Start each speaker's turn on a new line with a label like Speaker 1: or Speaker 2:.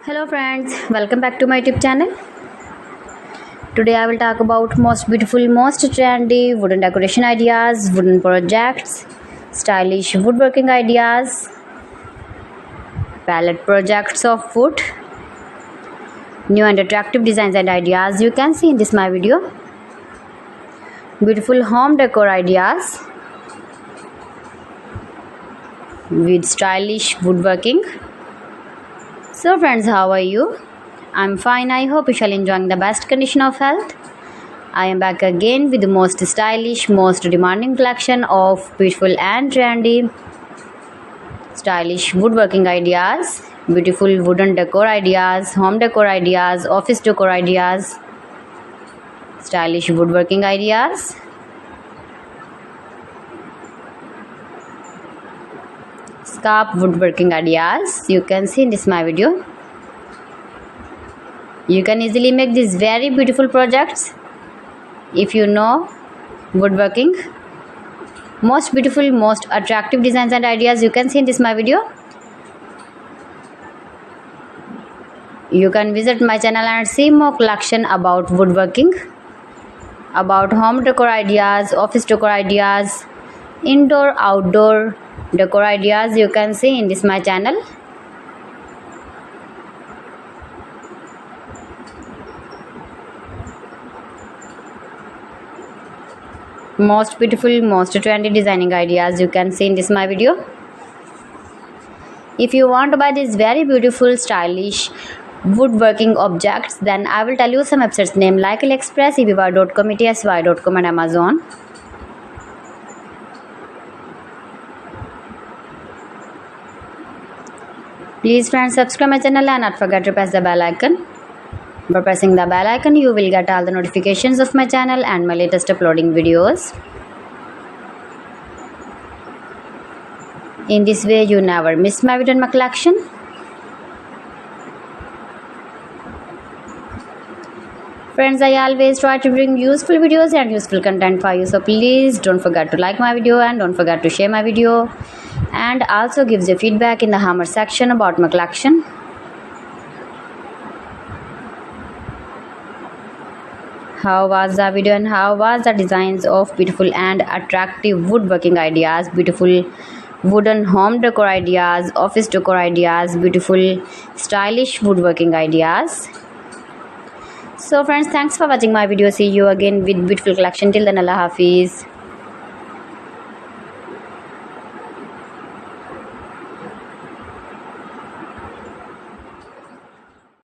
Speaker 1: Hello friends, welcome back to my YouTube channel. Today I will talk about most beautiful, most trendy wooden decoration ideas, wooden projects, stylish woodworking ideas, palette projects of wood, new and attractive designs and ideas you can see in this my video. Beautiful home decor ideas with stylish woodworking. So friends, how are you? I'm fine. I hope you shall enjoying the best condition of health. I am back again with the most stylish, most demanding collection of beautiful and trendy stylish woodworking ideas, beautiful wooden decor ideas, home decor ideas, office decor ideas, stylish woodworking ideas, scarf woodworking ideas you can see in this my video. You can easily make these very beautiful projects if you know woodworking. Most beautiful, most attractive designs and ideas you can see in this my video. You can visit my channel and see more collection about woodworking, about home decor ideas, office decor ideas, indoor outdoor decor ideas you can see in this my channel. Most beautiful, most trendy designing ideas you can see in this my video. If you want to buy these very beautiful stylish woodworking objects, then I will tell you some websites name like AliExpress, eBay.com, etsy.com and Amazon. Please friends, subscribe my channel and not forget to press the bell icon. By pressing the bell icon, you will get all the notifications of my channel and my latest uploading videos. In this way, you never miss my video and my collection. Friends, I always try to bring useful videos and useful content for you. So please don't forget to like my video and don't forget to share my video. And also gives your feedback in the hammer section about my collection. How was the video and how was the designs of beautiful and attractive woodworking ideas, beautiful wooden home decor ideas, office decor ideas, beautiful stylish woodworking ideas. So friends, thanks for watching my video. See you again with beautiful collection. Till then, Allah Hafiz.